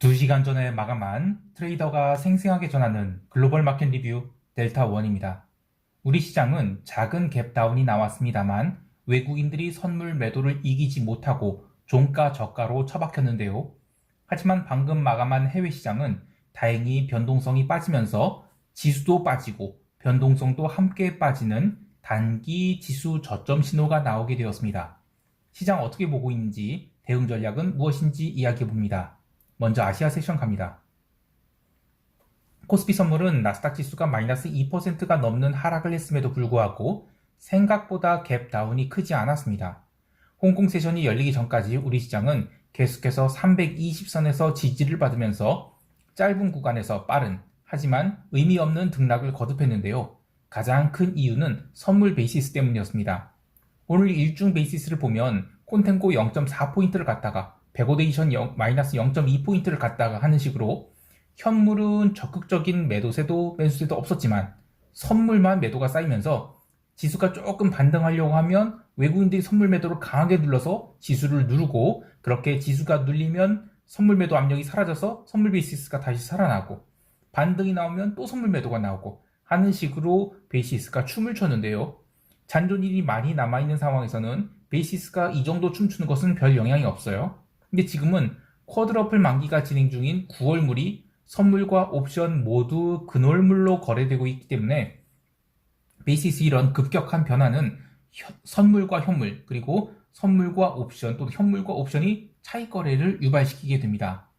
2시간 전에 마감한 트레이더가 생생하게 전하는 글로벌 마켓 리뷰 델타1입니다. 우리 시장은 작은 갭다운이 나왔습니다만 외국인들이 선물 매도를 이기지 못하고 종가 저가로 처박혔는데요. 하지만 방금 마감한 해외 시장은 다행히 변동성이 빠지면서 지수도 빠지고 변동성도 함께 빠지는 단기 지수 저점 신호가 나오게 되었습니다. 시장 어떻게 보고 있는지, 대응 전략은 무엇인지 이야기해 봅니다. 먼저 아시아 세션 갑니다. 코스피 선물은 나스닥 지수가 마이너스 2%가 넘는 하락을 했음에도 불구하고 생각보다 갭 다운이 크지 않았습니다. 홍콩 세션이 열리기 전까지 우리 시장은 계속해서 320선에서 지지를 받으면서 짧은 구간에서 빠른 하지만 의미 없는 등락을 거듭했는데요. 가장 큰 이유는 선물 베이시스 때문이었습니다. 오늘 일중 베이시스를 보면 콘텐고 0.4포인트를 갖다가 백오데이션 마이너스 0.2포인트를 갖다가 하는 식으로 현물은 적극적인 매도세도 매수세도 없었지만 선물만 매도가 쌓이면서 지수가 조금 반등하려고 하면 외국인들이 선물 매도를 강하게 눌러서 지수를 누르고, 그렇게 지수가 눌리면 선물 매도 압력이 사라져서 선물 베이시스가 다시 살아나고, 반등이 나오면 또 선물 매도가 나오고 하는 식으로 베이시스가 춤을 췄는데요. 잔존일이 많이 남아있는 상황에서는 베이시스가 이 정도 춤추는 것은 별 영향이 없어요. 근데 지금은 쿼드러플 만기가 진행 중인 9월물이 선물과 옵션 모두 근월물로 거래되고 있기 때문에 베이시스 이런 급격한 변화는 선물과 현물, 그리고 선물과 옵션 또는 현물과 옵션이 차익 거래를 유발시키게 됩니다.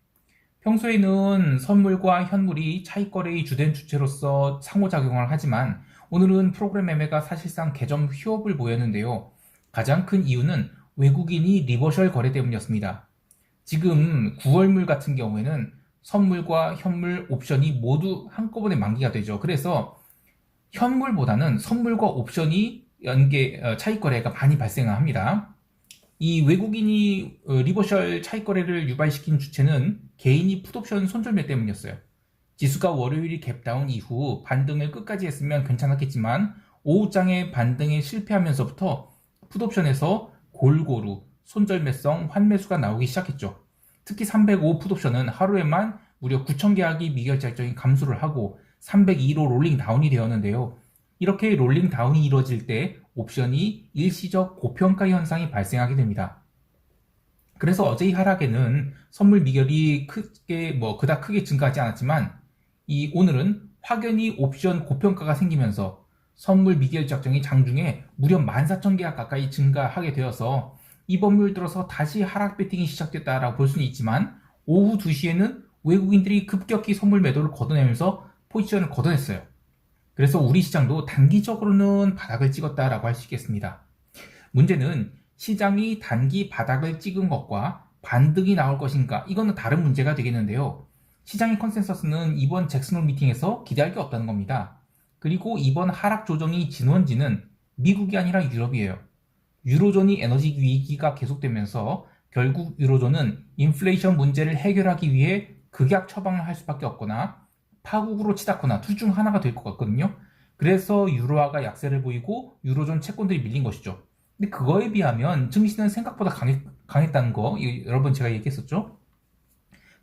평소에는 선물과 현물이 차익 거래의 주된 주체로서 상호작용을 하지만 오늘은 프로그램 매매가 사실상 개점 휴업을 보였는데요. 가장 큰 이유는 외국인이 리버셜 거래 때문이었습니다. 지금 9월물 같은 경우에는 선물과 현물, 옵션이 모두 한꺼번에 만기가 되죠. 그래서 현물보다는 선물과 옵션이 차익 거래가 많이 발생합니다. 이 외국인이 리버셜 차익 거래를 유발시킨 주체는 개인이 풋옵션 손절매 때문이었어요. 지수가 월요일이 갭다운 이후 반등을 끝까지 했으면 괜찮았겠지만 오후장에 반등에 실패하면서부터 풋옵션에서 골고루 손절매성 환매수가 나오기 시작했죠. 특히 305 풋옵션은 하루에만 무려 9,000계약이 미결제 일정이 감소를 하고 302로 롤링 다운이 되었는데요. 이렇게 롤링 다운이 이루어질 때 옵션이 일시적 고평가 현상이 발생하게 됩니다. 그래서 어제의 하락에는 선물 미결이 그닥 크게 증가하지 않았지만 오늘은 확연히 옵션 고평가가 생기면서 선물 미결 작정이 장중에 무려 14,000계약 가까이 증가하게 되어서 이번 물 들어서 다시 하락 배팅이 시작됐다라고 볼 수는 있지만 오후 2시에는 외국인들이 급격히 선물 매도를 걷어내면서 포지션을 걷어냈어요. 그래서 우리 시장도 단기적으로는 바닥을 찍었다라고 할 수 있겠습니다. 문제는 시장이 단기 바닥을 찍은 것과 반등이 나올 것인가, 이거는 다른 문제가 되겠는데요. 시장의 컨센서스는 이번 잭슨홀 미팅에서 기대할 게 없다는 겁니다. 그리고 이번 하락 조정이 진원지는 미국이 아니라 유럽이에요. 유로존이 에너지 위기가 계속되면서 결국 유로존은 인플레이션 문제를 해결하기 위해 극약 처방을 할 수밖에 없거나 파국으로 치닫거나 둘 중 하나가 될 것 같거든요. 그래서 유로화가 약세를 보이고 유로존 채권들이 밀린 것이죠. 근데 그거에 비하면 증시는 생각보다 강했다는 거 여러 번 제가 얘기했었죠.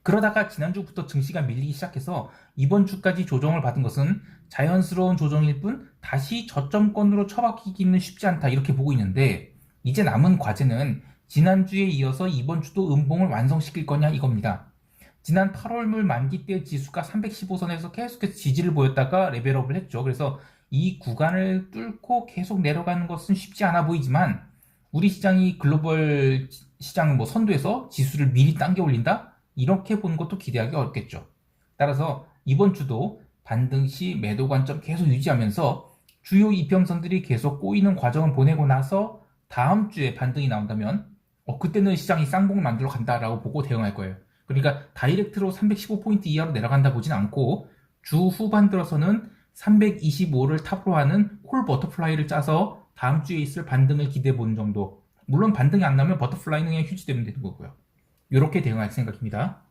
그러다가 지난주부터 증시가 밀리기 시작해서 이번 주까지 조정을 받은 것은 자연스러운 조정일 뿐 다시 저점권으로 처박히기는 쉽지 않다, 이렇게 보고 있는데 이제 남은 과제는 지난주에 이어서 이번 주도 음봉을 완성시킬 거냐 이겁니다. 지난 8월물 만기 때 지수가 315선에서 계속해서 지지를 보였다가 레벨업을 했죠. 그래서 이 구간을 뚫고 계속 내려가는 것은 쉽지 않아 보이지만 우리 시장이 글로벌 시장 선두에서 지수를 미리 당겨 올린다? 이렇게 보는 것도 기대하기 어렵겠죠. 따라서 이번 주도 반등 시 매도 관점 계속 유지하면서 주요 이평선들이 계속 꼬이는 과정을 보내고 나서 다음 주에 반등이 나온다면 그때는 시장이 쌍봉을 만들어 간다라고 보고 대응할 거예요. 그러니까 다이렉트로 315포인트 이하로 내려간다 보진 않고 주 후반 들어서는 325를 탑으로 하는 콜 버터플라이를 짜서 다음 주에 있을 반등을 기대해 보는 정도. 물론 반등이 안 나면 버터플라이는 그냥 휴지되면 되는 거고요. 이렇게 대응할 생각입니다.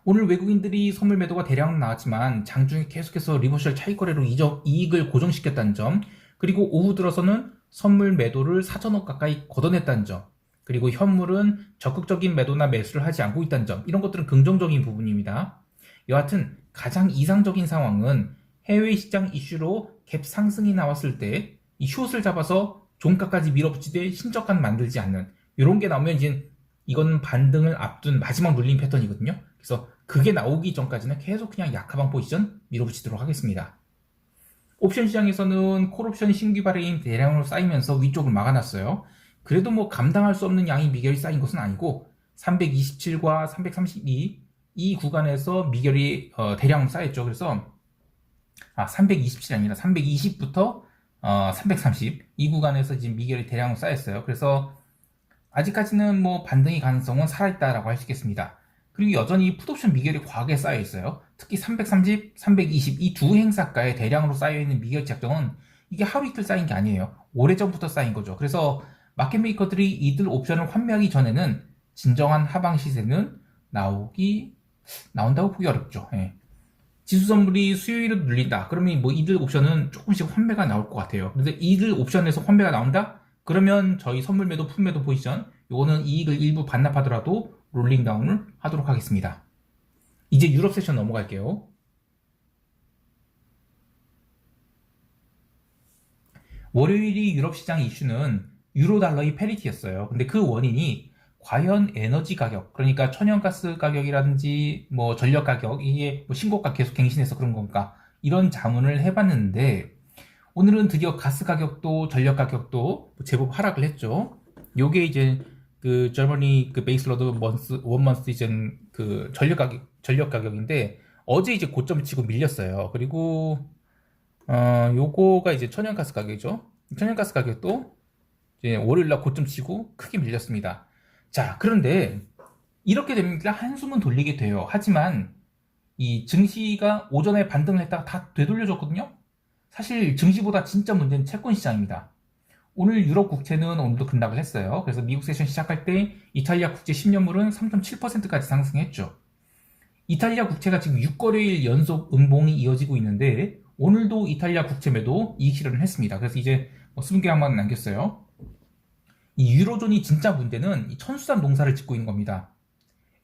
오늘 외국인들이 선물 매도가 대량 나왔지만 장중에 계속해서 리버셜 차익 거래로 이익을 고정시켰다는 점, 그리고 오후 들어서는 선물 매도를 4천억 가까이 걷어냈다는 점, 그리고 현물은 적극적인 매도나 매수를 하지 않고 있다는 점, 이런 것들은 긍정적인 부분입니다. 여하튼 가장 이상적인 상황은 해외 시장 이슈로 갭 상승이 나왔을 때 이 숏을 잡아서 종가까지 밀어붙이되 신저가 만들지 않는 이런 게 나오면 이제 이건 반등을 앞둔 마지막 눌림 패턴이거든요. 그래서 그게 나오기 전까지는 계속 그냥 약하방 포지션 밀어붙이도록 하겠습니다. 옵션 시장에서는 콜옵션 신규 발행이 대량으로 쌓이면서 위쪽을 막아놨어요. 그래도 뭐 감당할 수 없는 양이 미결이 쌓인 것은 아니고 327과 332 이 구간에서 미결이 대량으로 쌓였죠. 그래서 327이 아니라 320부터 330 이 구간에서 지금 미결이 대량으로 쌓였어요. 그래서 아직까지는 뭐 반등의 가능성은 살아있다라고 할 수 있겠습니다. 그리고 여전히 풋옵션 미결이 과하게 쌓여 있어요. 특히 330, 320 이 두 행사가에 대량으로 쌓여 있는 미결 작정은 이게 하루 이틀 쌓인 게 아니에요. 오래전부터 쌓인 거죠. 그래서 마켓메이커들이 이들 옵션을 환매하기 전에는 진정한 하방 시세는 나온다고 보기 어렵죠. 예. 지수 선물이 수요일을 눌린다. 그러면 뭐 이들 옵션은 조금씩 환매가 나올 것 같아요. 근데 이들 옵션에서 환매가 나온다? 그러면 저희 선물 매도, 풋 매도 포지션, 요거는 이익을 일부 반납하더라도 롤링 다운을 하도록 하겠습니다. 이제 유럽 세션 넘어갈게요. 월요일이 유럽 시장 이슈는 유로 달러의 패리티였어요. 근데 그 원인이 과연 에너지 가격, 그러니까 천연가스 가격이라든지 뭐 전력 가격, 이게 뭐 신고가 계속 갱신해서 그런 건가, 이런 자문을 해봤는데 오늘은 드디어 가스 가격도 전력 가격도 제법 하락을 했죠. 요게 이제 그 저머니 그 베이스로드 원먼스 이전 그 전력 가격인데 어제 이제 고점을 치고 밀렸어요. 그리고 요거가 이제 천연가스 가격이죠. 천연가스 가격도 이제 월요일날 고점 치고 크게 밀렸습니다. 자, 그런데 이렇게 되면 한숨은 돌리게 돼요. 하지만 이 증시가 오전에 반등을 했다가 다 되돌려줬거든요. 사실 증시보다 진짜 문제는 채권 시장입니다. 오늘 유럽 국채는 오늘도 급락을 했어요. 그래서 미국 세션 시작할 때 이탈리아 국채 10년물은 3.7%까지 상승했죠. 이탈리아 국채가 지금 6거래일 연속 음봉이 이어지고 있는데 오늘도 이탈리아 국채 매도 이익 실현을 했습니다. 그래서 이제 수분계약만 남겼어요. 이 유로존이 진짜 문제는 이 천수산 농사를 짓고 있는 겁니다.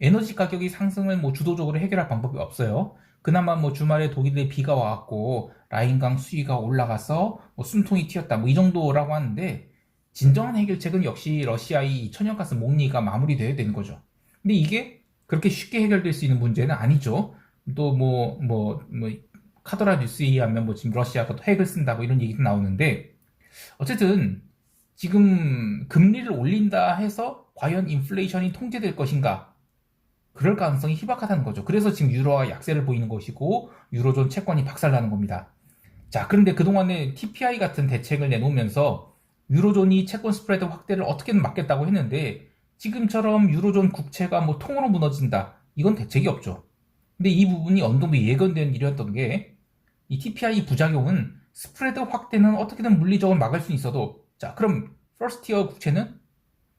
에너지 가격이 상승을 뭐 주도적으로 해결할 방법이 없어요. 그나마 뭐 주말에 독일에 비가 와갖고 라인강 수위가 올라가서 뭐 숨통이 튀었다 뭐 이 정도라고 하는데 진정한 해결책은 역시 러시아의 천연가스 목리가 마무리되어야 되는 거죠. 근데 이게 그렇게 쉽게 해결될 수 있는 문제는 아니죠. 또 카더라 뉴스에 의하면 뭐 지금 러시아가 또 핵을 쓴다 뭐 이런 얘기도 나오는데 어쨌든 지금 금리를 올린다 해서 과연 인플레이션이 통제될 것인가? 그럴 가능성이 희박하다는 거죠. 그래서 지금 유로가 약세를 보이는 것이고 유로존 채권이 박살나는 겁니다. 자, 그런데 그동안에 TPI 같은 대책을 내놓으면서 유로존이 채권 스프레드 확대를 어떻게든 막겠다고 했는데 지금처럼 유로존 국채가 뭐 통으로 무너진다. 이건 대책이 없죠. 근데 이 부분이 어느 정도 예견된 일이었던 게 이 TPI 부작용은 스프레드 확대는 어떻게든 물리적으로 막을 수 있어도 자, 그럼 퍼스트티어 국채는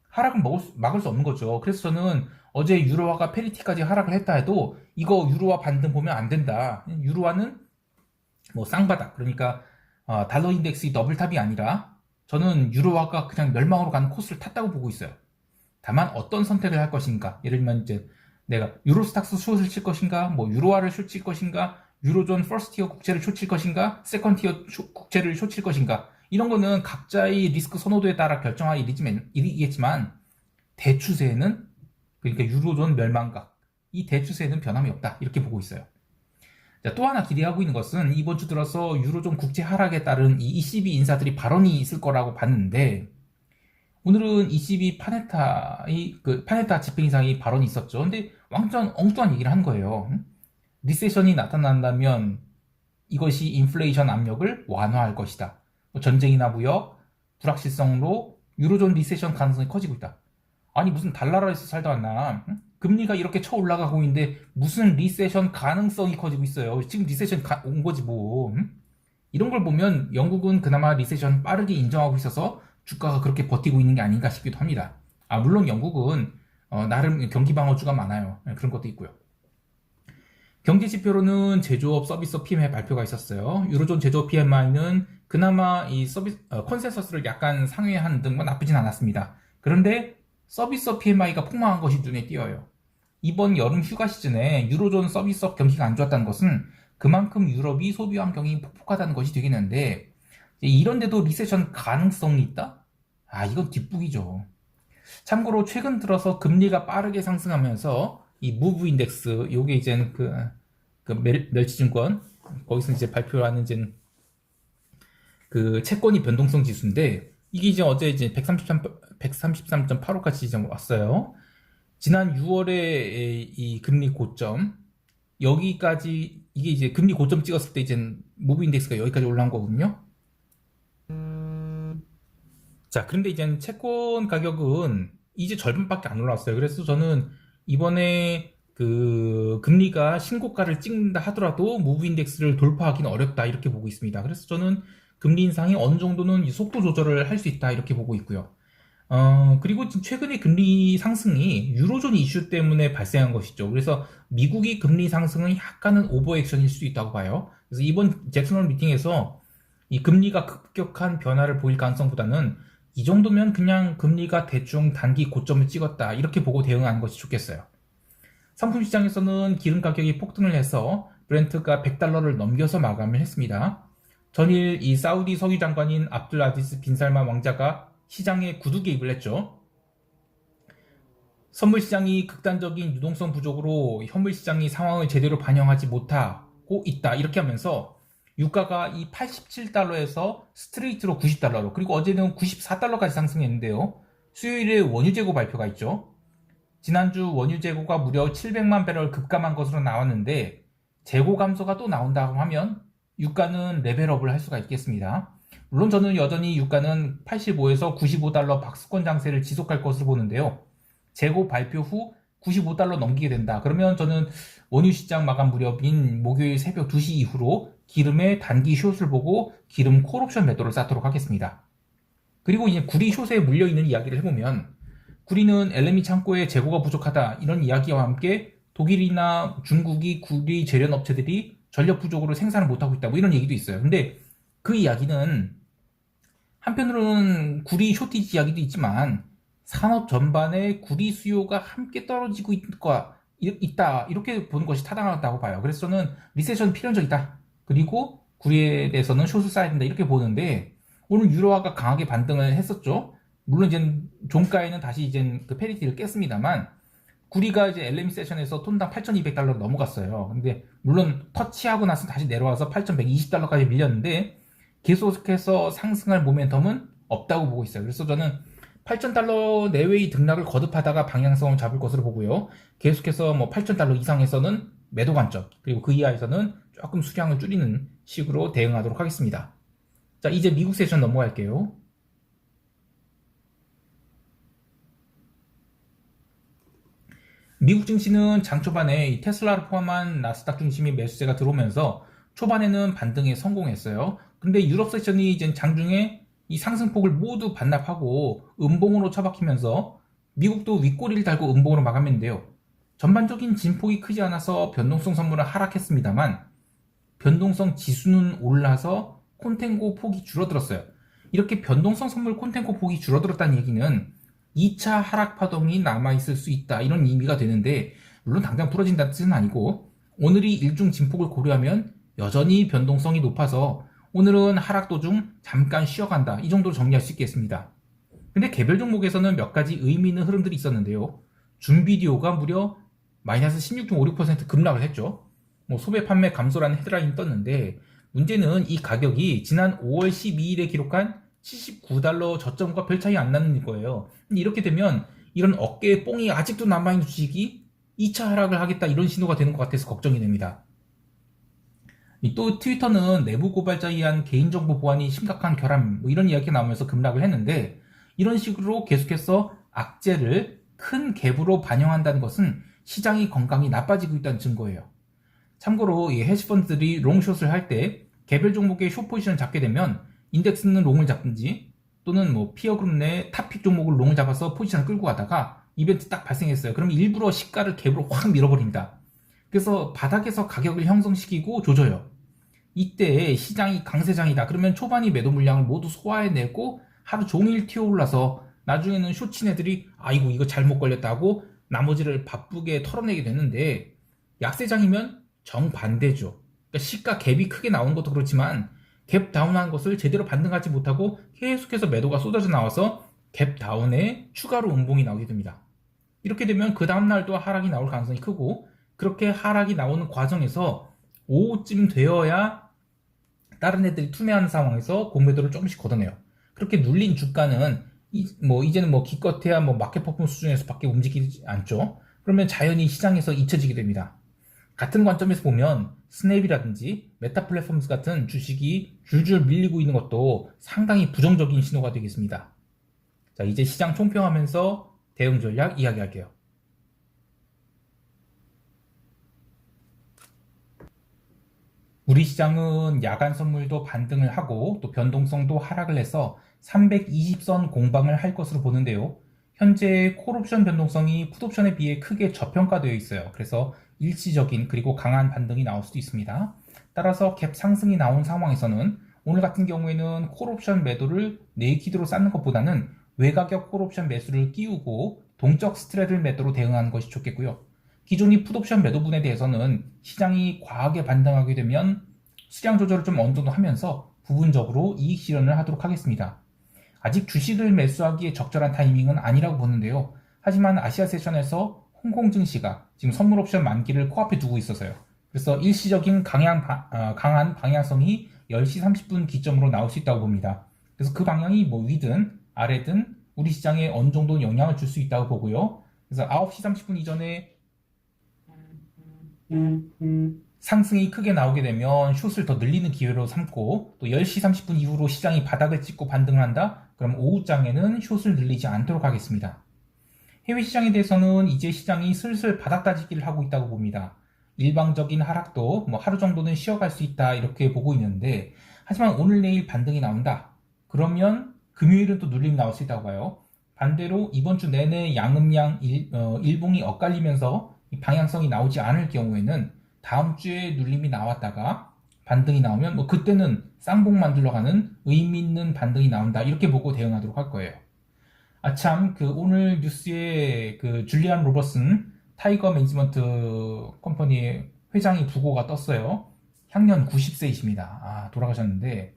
하락을 막을 수 없는 거죠. 그래서 저는 어제 유로화가 페리티까지 하락을 했다 해도 이거 유로화 반등 보면 안 된다. 유로화는 뭐 쌍바닥, 그러니까 달러 인덱스의 더블탑이 아니라 저는 유로화가 그냥 멸망으로 가는 코스를 탔다고 보고 있어요. 다만 어떤 선택을 할 것인가, 예를 들면 이제 내가 유로스탁스 숏을 칠 것인가, 뭐 유로화를 숏 칠 것인가, 유로존 퍼스트티어 국채를 숏 칠 것인가, 세컨티어 국채를 숏 칠 것인가, 이런 거는 각자의 리스크 선호도에 따라 결정할 일이겠지만 대추세는, 그러니까 유로존 멸망각, 이 대추세는 변함이 없다, 이렇게 보고 있어요. 자, 또 하나 기대하고 있는 것은 이번 주 들어서 유로존 국채 하락에 따른 이 ECB 인사들이 발언이 있을 거라고 봤는데 오늘은 ECB 파네타 집행이사의 발언이 있었죠. 근데 완전 엉뚱한 얘기를 한 거예요. 리세션이 나타난다면 이것이 인플레이션 압력을 완화할 것이다. 전쟁이나 무역, 불확실성으로 유로존 리세션 가능성이 커지고 있다. 아니 무슨 달나라에서 살다 왔나? 금리가 이렇게 쳐 올라가고 있는데 무슨 리세션 가능성이 커지고 있어요. 지금 리세션 온 거지 뭐. 이런 걸 보면 영국은 그나마 리세션 빠르게 인정하고 있어서 주가가 그렇게 버티고 있는 게 아닌가 싶기도 합니다. 물론 영국은 나름 경기 방어주가 많아요. 그런 것도 있고요. 경제 지표로는 제조업 서비스 PMI 발표가 있었어요. 유로존 제조업 PMI는 그나마 이 컨센서스를 약간 상회한 등 뭐 나쁘진 않았습니다. 그런데 서비스업 PMI가 폭망한 것이 눈에 띄어요. 이번 여름 휴가 시즌에 유로존 서비스업 경기가 안 좋았다는 것은 그만큼 유럽이 소비 환경이 폭폭하다는 것이 되겠는데, 이런데도 리세션 가능성이 있다? 이건 뒷북이죠. 참고로 최근 들어서 금리가 빠르게 상승하면서 이 무브 인덱스, 요게 이제 멸치증권, 거기서 이제 발표하는 이제 그 채권이 변동성 지수인데, 이게 이제 어제 이제 133.85까지 이제 왔어요. 지난 6월에 이 금리 고점, 여기까지, 이게 이제 금리 고점 찍었을 때 이제 무브 인덱스가 여기까지 올라온 거거든요. 자, 그런데 이제 채권 가격은 이제 절반밖에 안 올랐어요. 그래서 저는 이번에 그 금리가 신고가를 찍는다 하더라도 무브 인덱스를 돌파하기는 어렵다 이렇게 보고 있습니다. 그래서 저는 금리 인상이 어느 정도는 속도 조절을 할 수 있다 이렇게 보고 있고요. 그리고 지금 최근에 금리 상승이 유로존 이슈 때문에 발생한 것이죠. 그래서 미국이 금리 상승은 약간은 오버액션일 수도 있다고 봐요. 그래서 이번 잭슨홀 미팅에서 이 금리가 급격한 변화를 보일 가능성보다는 이 정도면 그냥 금리가 대충 단기 고점을 찍었다 이렇게 보고 대응하는 것이 좋겠어요. 상품 시장에서는 기름 가격이 폭등을 해서 브렌트가 100달러를 넘겨서 마감을 했습니다. 전일 이 사우디 석유 장관인 압둘 아지즈 빈 살만 왕자가 시장에 구두 개입을 했죠. 선물 시장이 극단적인 유동성 부족으로 현물 시장이 상황을 제대로 반영하지 못하고 있다 이렇게 하면서 유가가 이 87달러에서 스트레이트로 90달러로, 그리고 어제는 94달러까지 상승했는데요. 수요일에 원유 재고 발표가 있죠. 지난주 원유 재고가 무려 700만 배럴 급감한 것으로 나왔는데, 재고 감소가 또 나온다고 하면 유가는 레벨업을 할 수가 있겠습니다. 물론 저는 여전히 유가는 85에서 95달러 박스권 장세를 지속할 것으로 보는데요. 재고 발표 후 95달러 넘기게 된다. 그러면 저는 원유 시장 마감 무렵인 목요일 새벽 2시 이후로 기름의 단기 숏을 보고 기름 콜옵션 매도를 쌓도록 하겠습니다. 그리고 이제 구리 숏에 물려있는 이야기를 해보면, 구리는 LME 창고에 재고가 부족하다 이런 이야기와 함께 독일이나 중국이 구리 재련 업체들이 전력 부족으로 생산을 못하고 있다 뭐 이런 얘기도 있어요. 근데 그 이야기는 한편으로는 구리 쇼티지 이야기도 있지만 산업 전반의 구리 수요가 함께 떨어지고 있다 이렇게 보는 것이 타당하다고 봐요. 그래서 저는 리세션 필연적이다. 그리고 구리에 대해서는 숏을 쌓아야 된다 이렇게 보는데, 오늘 유로화가 강하게 반등을 했었죠. 물론 이제 종가에는 다시 이제 그 페리티를 깼습니다만, 구리가 이제 LME 세션에서 톤당 8,200달러로 넘어갔어요. 근데 물론 터치하고 나서 다시 내려와서 8,120달러까지 밀렸는데 계속해서 상승할 모멘텀은 없다고 보고 있어요. 그래서 저는 8,000달러 내외의 등락을 거듭하다가 방향성을 잡을 것으로 보고요. 계속해서 뭐 8,000달러 이상에서는 매도 관점, 그리고 그 이하에서는 조금 수량을 줄이는 식으로 대응하도록 하겠습니다. 자, 이제 미국 세션 넘어갈게요. 미국 증시는 장 초반에 이 테슬라를 포함한 나스닥 중심의 매수세가 들어오면서 초반에는 반등에 성공했어요. 근데 유럽 세션이 이제 장중에 이 상승폭을 모두 반납하고 음봉으로 처박히면서 미국도 윗꼬리를 달고 음봉으로 마감했는데요. 전반적인 진폭이 크지 않아서 변동성 선물은 하락했습니다만 변동성 지수는 올라서 콘텐고 폭이 줄어들었어요. 이렇게 변동성 선물 콘텐고 폭이 줄어들었다는 얘기는 2차 하락 파동이 남아있을 수 있다 이런 의미가 되는데, 물론 당장 풀어진다는 뜻은 아니고 오늘이 일중 진폭을 고려하면 여전히 변동성이 높아서 오늘은 하락 도중 잠깐 쉬어간다 이 정도로 정리할 수 있겠습니다. 근데 개별 종목에서는 몇 가지 의미 있는 흐름들이 있었는데요. 준비디오가 무려 마이너스 16.56% 급락을 했죠. 뭐 소배 판매 감소라는 헤드라인이 떴는데, 문제는 이 가격이 지난 5월 12일에 기록한 79달러 저점과 별 차이 안 나는 거예요. 이렇게 되면 이런 어깨에 뽕이 아직도 남아있는 주식이 2차 하락을 하겠다 이런 신호가 되는 것 같아서 걱정이 됩니다. 또 트위터는 내부 고발자에 의한 개인정보 보안이 심각한 결함 뭐 이런 이야기가 나오면서 급락을 했는데, 이런 식으로 계속해서 악재를 큰 갭으로 반영한다는 것은 시장이 건강이 나빠지고 있다는 증거예요. 참고로 이 헤지펀드들이 롱숏을 할 때 개별 종목의 숏 포지션을 잡게 되면 인덱스는 롱을 잡든지 또는 뭐 피어그룹 내 탑픽 종목을 롱을 잡아서 포지션을 끌고 가다가 이벤트 딱 발생했어요. 그럼 일부러 시가를 갭으로 확 밀어버립니다. 그래서 바닥에서 가격을 형성시키고 조져요. 이때 시장이 강세장이다. 그러면 초반이 매도 물량을 모두 소화해내고 하루 종일 튀어올라서 나중에는 쇼친 애들이 아이고 이거 잘못 걸렸다고 나머지를 바쁘게 털어내게 됐는데 약세장이면 정반대죠. 그러니까 시가 갭이 크게 나오는 것도 그렇지만 갭 다운한 것을 제대로 반등하지 못하고 계속해서 매도가 쏟아져 나와서 갭 다운에 추가로 음봉이 나오게 됩니다. 이렇게 되면 그 다음날 또 하락이 나올 가능성이 크고 그렇게 하락이 나오는 과정에서 오후쯤 되어야 다른 애들이 투매하는 상황에서 공매도를 조금씩 걷어내요. 그렇게 눌린 주가는 이제는 기껏해야 마켓 퍼포먼스 수준에서 밖에 움직이지 않죠. 그러면 자연히 시장에서 잊혀지게 됩니다. 같은 관점에서 보면 스냅이라든지 메타 플랫폼스 같은 주식이 줄줄 밀리고 있는 것도 상당히 부정적인 신호가 되겠습니다. 자, 이제 시장 총평하면서 대응 전략 이야기할게요. 우리 시장은 야간 선물도 반등을 하고 또 변동성도 하락을 해서 320선 공방을 할 것으로 보는데요. 현재 콜옵션 변동성이 풋옵션에 비해 크게 저평가되어 있어요. 그래서 일시적인 그리고 강한 반등이 나올 수도 있습니다. 따라서 갭 상승이 나온 상황에서는 오늘 같은 경우에는 콜옵션 매도를 네이키드로 쌓는 것보다는 외가격 콜옵션 매수를 끼우고 동적 스트레들 매도로 대응하는 것이 좋겠고요. 기존이 풋옵션 매도분에 대해서는 시장이 과하게 반등하게 되면 수량 조절을 좀 어느 정도 하면서 부분적으로 이익 실현을 하도록 하겠습니다. 아직 주식을 매수하기에 적절한 타이밍은 아니라고 보는데요. 하지만 아시아 세션에서 홍콩 증시가 지금 선물 옵션 만기를 코앞에 두고 있어서요. 그래서 일시적인 강한 방향성이 10시 30분 기점으로 나올 수 있다고 봅니다. 그래서 그 방향이 위든 아래든 우리 시장에 어느 정도 영향을 줄 수 있다고 보고요. 그래서 9시 30분 이전에 상승이 크게 나오게 되면 숏을 더 늘리는 기회로 삼고 또 10시 30분 이후로 시장이 바닥을 찍고 반등을 한다? 그럼 오후장에는 숏을 늘리지 않도록 하겠습니다. 해외 시장에 대해서는 이제 시장이 슬슬 바닥 다지기를 하고 있다고 봅니다. 일방적인 하락도 하루 정도는 쉬어갈 수 있다 이렇게 보고 있는데 하지만 오늘 내일 반등이 나온다. 그러면 금요일은 또 눌림이 나올 수 있다고 봐요. 반대로 이번 주 내내 양음양 일봉이 엇갈리면서 방향성이 나오지 않을 경우에는 다음 주에 눌림이 나왔다가 반등이 나오면 그때는 쌍봉 만들러 가는 의미 있는 반등이 나온다 이렇게 보고 대응하도록 할 거예요. 아참 오늘 뉴스에 줄리안 로버슨 타이거 매니지먼트 컴퍼니의 회장이 부고가 떴어요. 향년 90세이십니다. 돌아가셨는데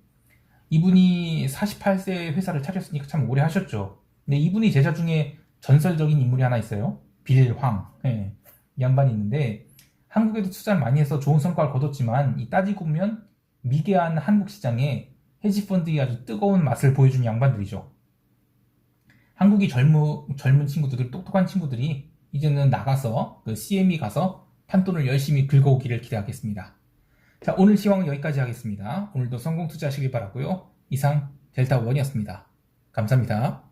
이분이 48세에 회사를 차렸으니까 참 오래 하셨죠. 근데 이분이 제자 중에 전설적인 인물이 하나 있어요. 빌 황. 이 양반이 있는데 한국에도 투자를 많이 해서 좋은 성과를 거뒀지만 따지고 보면 미개한 한국 시장에 헤지펀드의 아주 뜨거운 맛을 보여준 양반들이죠. 한국이 젊은 친구들, 똑똑한 친구들이 이제는 나가서 CME 가서 판돈을 열심히 긁어오기를 기대하겠습니다. 자, 오늘 시황은 여기까지 하겠습니다. 오늘도 성공 투자하시길 바라고요. 이상 델타원이었습니다. 감사합니다.